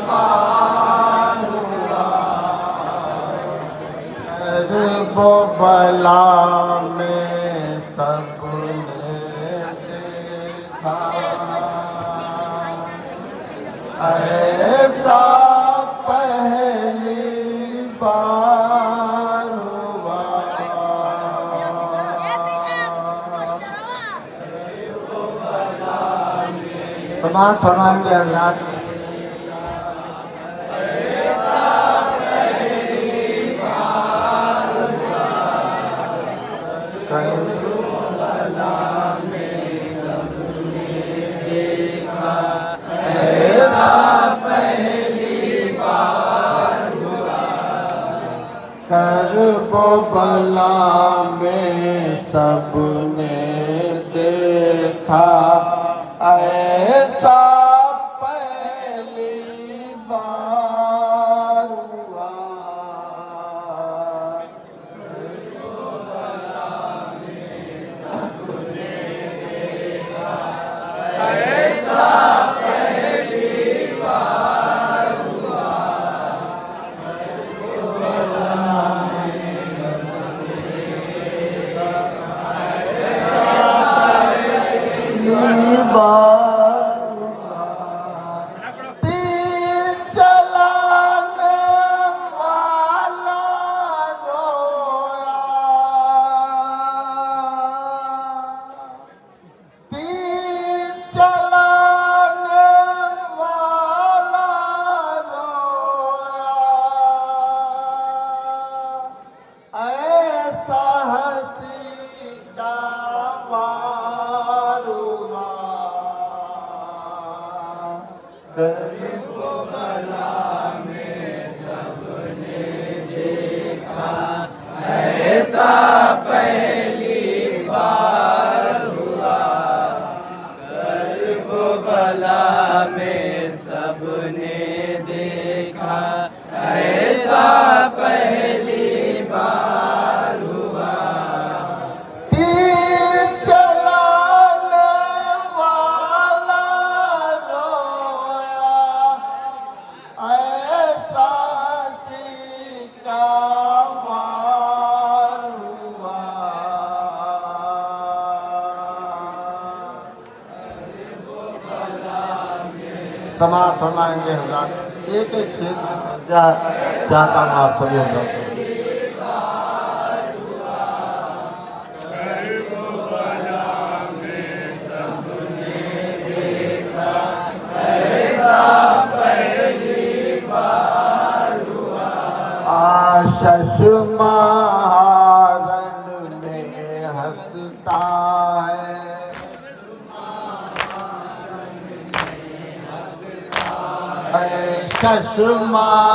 पार हुआ। वो बला में सबने देखा, ऐसा पहली बार हुआ। तमाम फरमाएंगे हज़रात। करबो बला में सबने देखा, ऐसा पहली बार हुआ। करबो बला में सबने देखा, ऐसा पहली बार हुआ। करबो बला में सबने देखा, ऐसा पहली बार हुआ। तीर चलाने वाला रोया, ऐसा सीता मार हुआ। समाप्त फरमाएंगे हज़रात। एक एक शेर चाहता हूँ आप सभी हज़रात। शशमारन में हंसता है,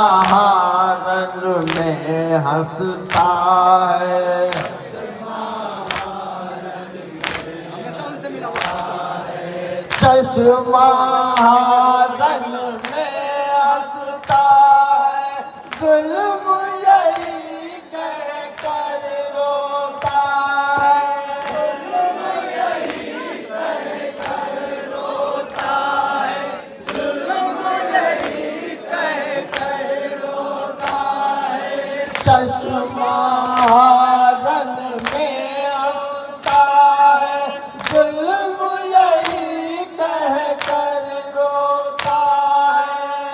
शशमारन में हंसता है। शशमारन में हंसता है, जुल्म यही कह कर रोता है। जुल्म यही कह कर रोता है, जुल्म यही कह कर रोता है। शशमारन में हंसता है, जुल्म यही कह कर रोता है।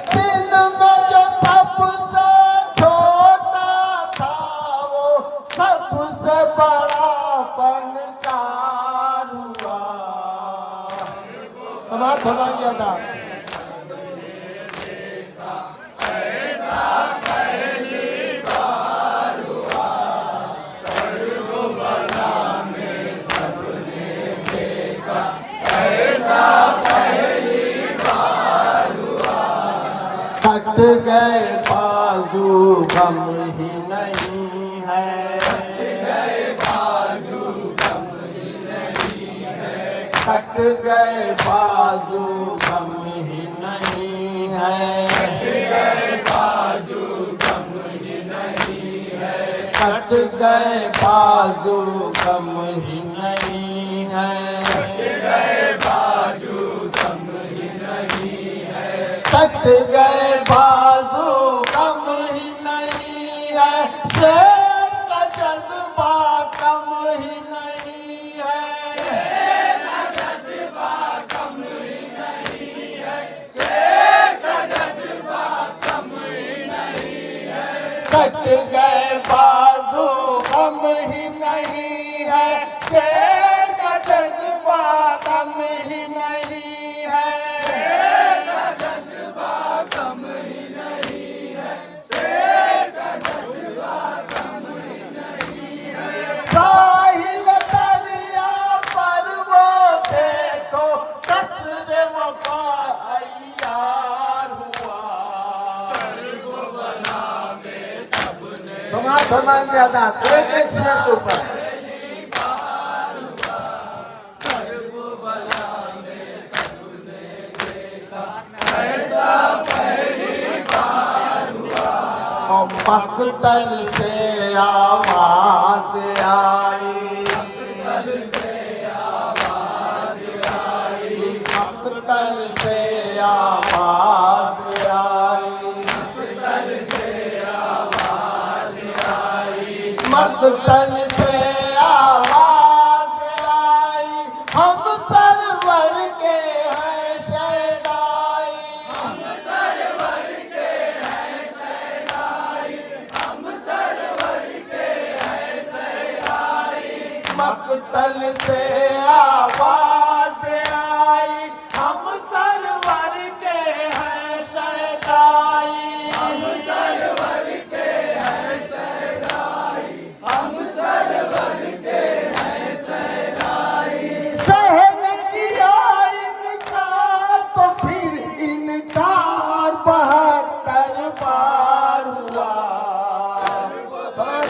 दिन में जो सबसे छोटा था, वो सबसे बड़ा फनकार हुआ। समाप्त होना गया था। कट गए बाजू गम ही नहीं है, कट गए बाजू गम ही नहीं है। कट गए बाजू कम ही नहीं है, कट गए बाजू कम ही नहीं है, कट गए बाजू कम ही नहीं है, शेर का जज्बा कम ही नहीं है, शेर का जज्बा कम ही नहीं है, शेर का जज्बा कम ही नहीं है, कट गए बाजू कम ही नहीं है, शेर का जज्बा कम ही नहीं है, शेर का जज्बा कम ही नहीं है, शेर का जज्बा कम ही नहीं है। साहिल दरिया पर वो देखो कसरे वफा अय्यार हुआ, समाएंगे अदा एक मिनट के ऊपर। मकतल से आवाज आई, मकतल से आवाज आई, मकतल से आवाज आई, मकतल से आवाज आई, मकतल से आवाज आई, हम सरवर के हैं शहदाई, हम सरवर के हैं शहदाई, हम सरवर के हैं शहदाई, मकतल से आवाज आई, हम सरवर के हैं शहदाई, हम सरवर के हैं शहदाई, हम सरवर के हैं शहदाई। शहद किया इनकार तो फिर इनकार 72 बार हुआ।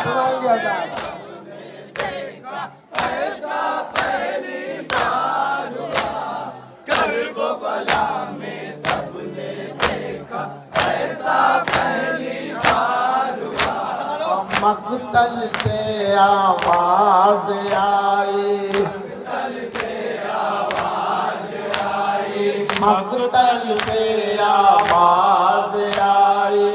सुनाइए अदा। मकतल से आवाज आई, मकतल से आवाज आई, मकतल से आवाज आई,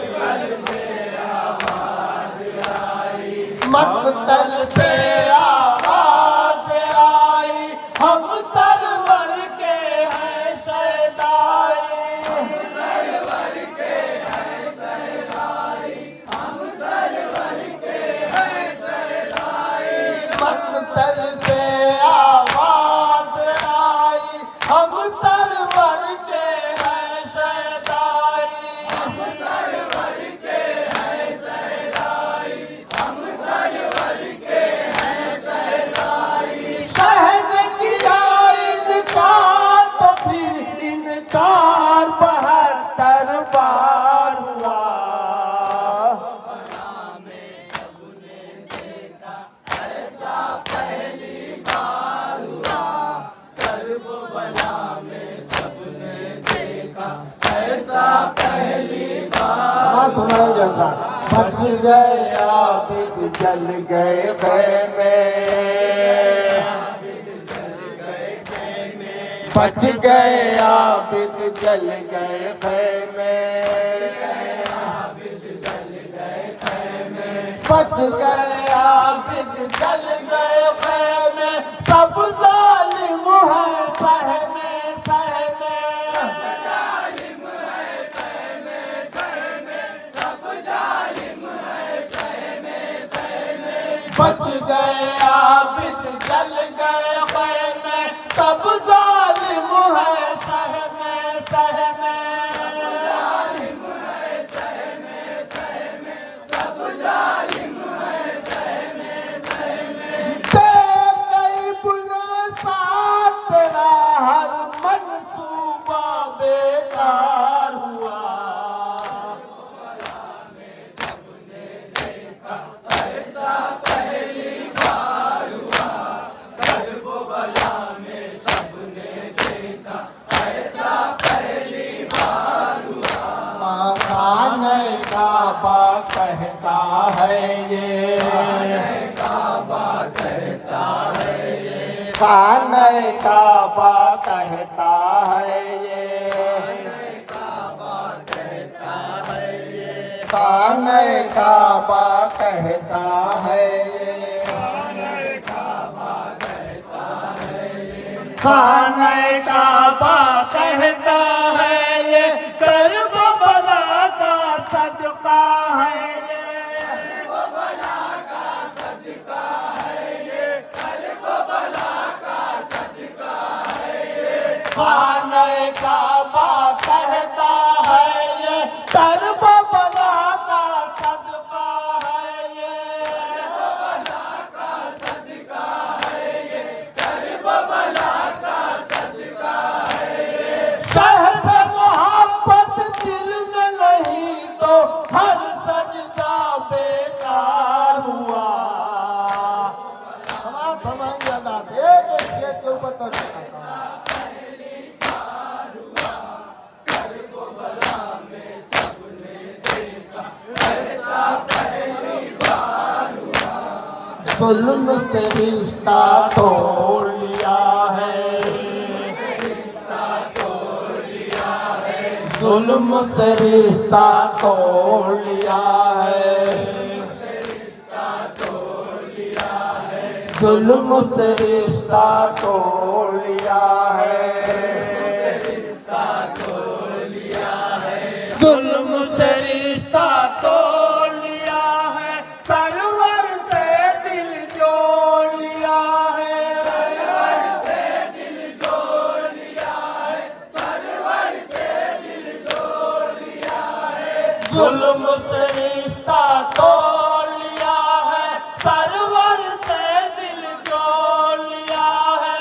मकतल से आवाज आई, मकतल से आवाज आई, हम सरवर के हैं शहदाई, हम सरवर के हैं शहदाई, हम सरवर के हैं शहदाई, मकतल से आवाज आई, हम सरवर के हैं शहदाई, हम सरवर के हैं शहदाई, हम सरवर के हैं शहदाई। शहद किया इनकार तो फिर इनकार 72 बार हुआ। बच गए आबिद जल गए खैमे, बच गए आबिद जल गए खैमे, बच गए आबिद जल गए खैमे, सब जालिम है सहमे सहमे, सब जालिम है सहमे सहमे, सब जालिम है सहमे सहमे, बच गए आबिद जल गए खैमे, सब जालिम है सहमे सहमे, सब जालिम है सहमे सहमे, सब जालिम है सहमे सहमे। गई बुने साथ तेरा हर मंसूबा बेकार हुआ। है ये, खाने काबा कहता है ये, खाने काबा कहता है ये, खाने काबा कहता है ये, करबला का सदका है ये, खाने काबा कहता है ये, करबला का सदका है ये, शहर से मोहब्बत दिल में नहीं तो हर सजदा बेकार हुआ। हमारे अदा एक एक शेर के ऊपर तो जुल्म से रिश्ता तोड़ लिया है, जुल्म से रिश्ता तोड़ लिया है, जुल्म से रिश्ता तोड़ लिया है, जुल्म से रिश्ता तोड़ लिया है, सरवर से दिल जोड़ लिया है, सरवर से दिल जोड़ लिया है, सरवर से दिल जोड़ लिया है, जुल्म से रिश्ता तोड़ लिया है, सरवर से दिल जोड़ लिया है,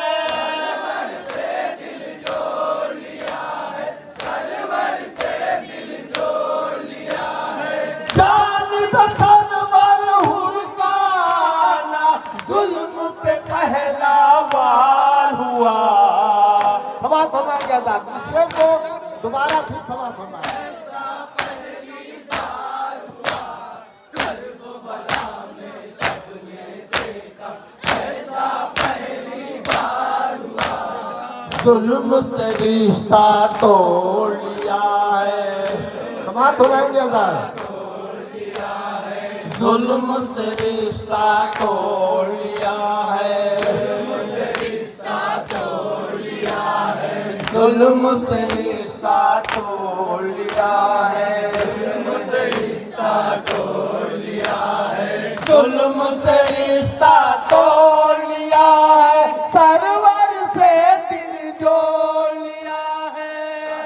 सरवर से दिल जोड़ लिया है, सरवर से दिल जोड़ लिया है, जान बतनवर हुरकाना जुल्म पे पहला वार हुआ। समाप्त होना गया था, शेर को दोबारा फिर समाप्त होना है। जुल्म से रिश्ता तोड़ लिया है, समाप्त हो जाएंगे अगर जुल्म से रिश्ता तोड़ लिया है, जुल्म से रिश्ता तोड़ लिया है, जुल्म से रिश्ता तोड़ लिया है, सरवर से दिल जोड़ लिया है,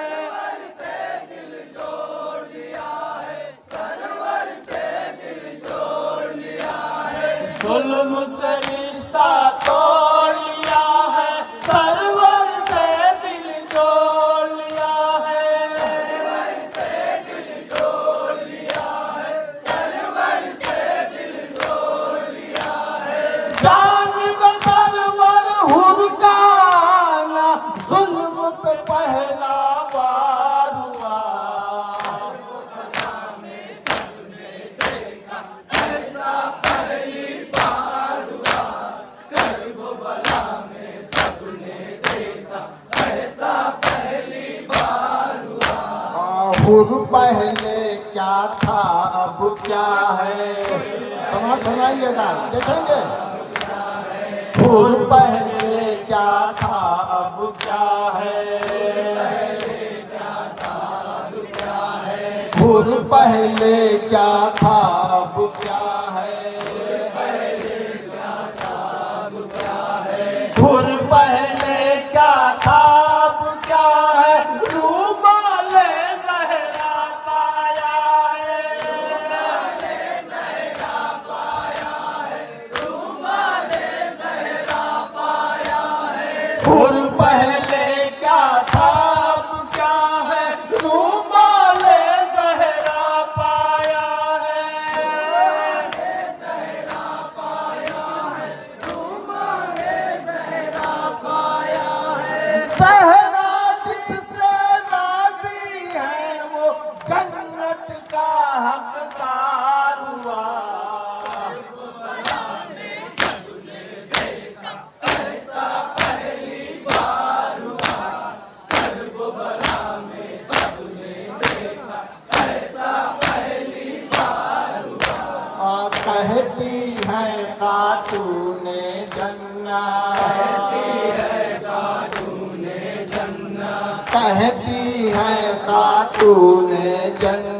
सरवर से दिल जोड़ लिया है, सरवर से दिल जोड़ लिया है, जुल्म से रिश्ता तोड़ लिया है, सरवर से दिल जोड़ लिया है, सरवर से दिल जोड़ लिया है, सरवर से दिल जोड़ लिया है, जान बतनवर हुरकाना जुल्म पे पहला वार हुआ। हुर पहले क्या था अब क्या है, समाज सुनाइएगा देखेंगे। हुर पहले क्या था अब क्या है, हुर पहले क्या था अब क्या है, हुर पहले क्या था अब क्या है, रूमाले ज़हरा पाया है, हुर पहले क्या था अब क्या है, रूमाले ज़हरा पाया है, कहती है खातूने जन्नत, कहती है खातूने जन्नत, कहती है खातूने जन्नत,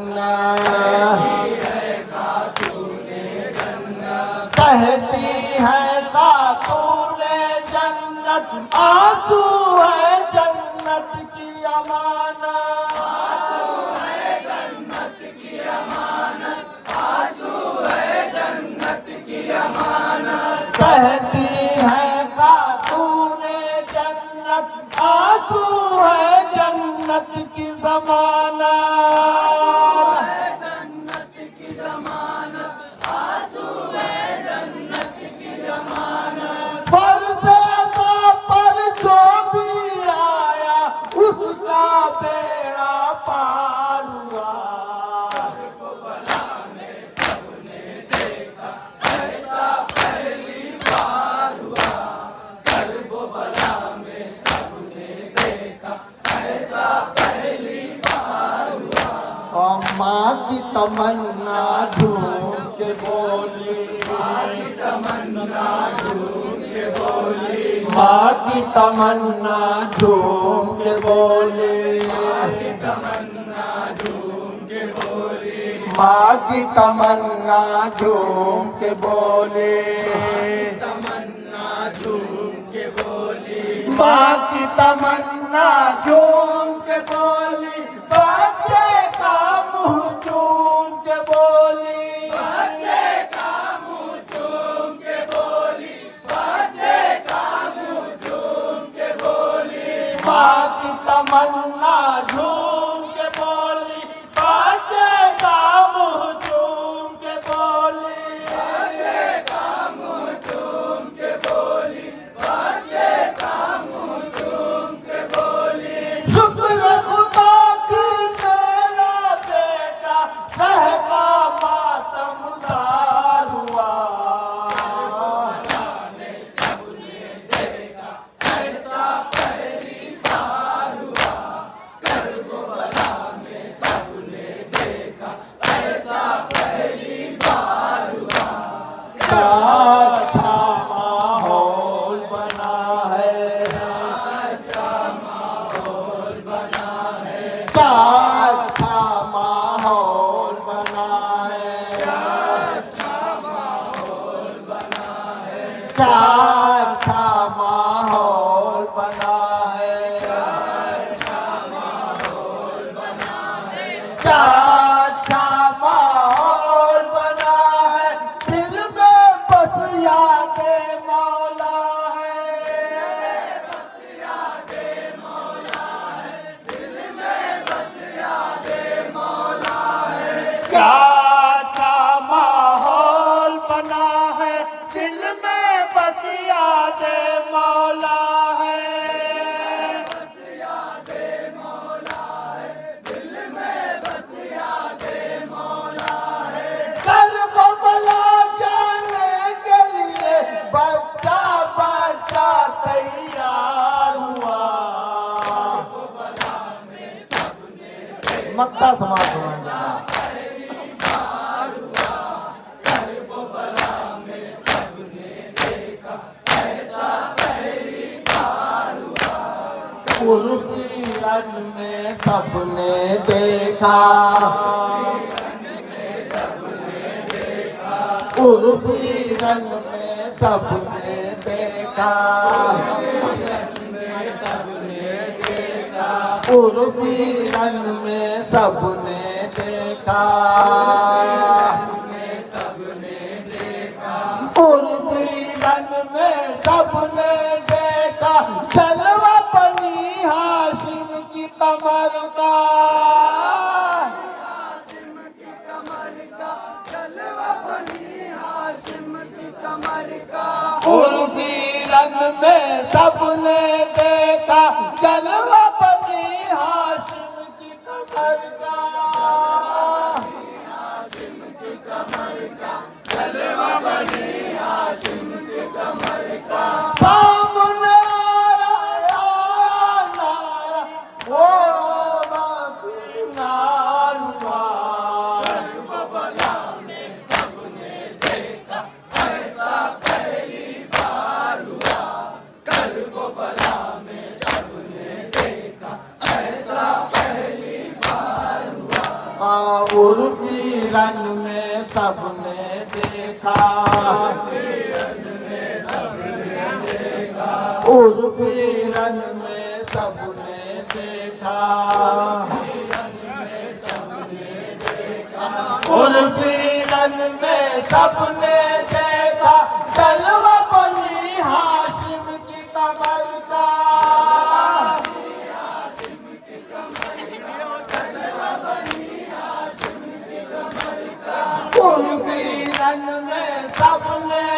आंसू है जन्नत की अमानत, आंसू है जन्नत की अमानत, आंसू है जन्नत की अमानत, कहती है खातूने जन्नत, आंसू है जन्नत की ज़मानत, जन्नत की ज़मानत, आंसू है जन्नत की ज़मानत। पर जो भी आया उसका बेड़ा पार हुआ, करबला में सबने देखा ऐसा पहली बार हुआ, करबला में सबने देखा ऐसा पहली बार हुआ। और माँ की तमन्ना झूम के बोली, माँ की तमन्ना झूम के बोली, माँ की तमन्ना झूम के बोली, माँ की तमन्ना झूम के बोली, माँ की तमन्ना झूम के बोली, तमन्ना झूम के बोली, माँ की तमन्ना झूम के बोली, बच्चे का मुँह चूम के बोली, बच्चे का मुँह चूम के बोली, बच्चे का मुँह चूम के बोली, माँ की तमन्ना झूम के बोली, बच्चे का मुँह चूम के बोली, बच्चे का मुँह चूम के बोली, बच्चे का मुँह चूम के बोली। शुक्र खुदा की मेरा बेटा सहका मातम उतार हुआ, सबने देखा ऐसा पहली बार हुआ, करबला में सबने देखा ऐसा पहली बार हुआ। क्या अच्छा माहौल बना है, अच्छा माहौल बना है, क्या अच्छा माहौल बना है, क्या अच्छा माहौल बना है, क्या अच्छा माहौल बना है, क्या अच्छा माहौल बना है, क्या अच्छा माहौल बना है, दिल में बस यादें मौला है, बस यादें मौला है, दिल में बस यादें मौला है। क्या अच्छा माहौल बना है, दिल में बस यादें मौला है, बस यादें मौला है, दिल में बस यादें मौला है। करबला जाने के लिए बच्चा बच्चा तैयार हुआ, मक्का समाज हुआ, उर्फी रन में सबने देखा, उर्फी रन में सबने देखा, उर्फी रन में सबने देखा, उर्फी रन में सबने देखा, जलवा बनी हाशिम की कमर का, हाशिम की कमर का, जलवा बनी हाशिम की कमर का, उर्फी रन में सबने देखा, जलवा बनी हाशिम की कमर का, हाशिम की कमर का, जलवा बनी हाशिम की कमर का। सामने आया नारा, वो करबला में सबने देखा उर्फी रन में सबने देखा, उर्फी रन में सबने देखा, उर्फी रन में सबने देखा, जलवा बनी हाशिम की कमर का, उर्फी रन में सबने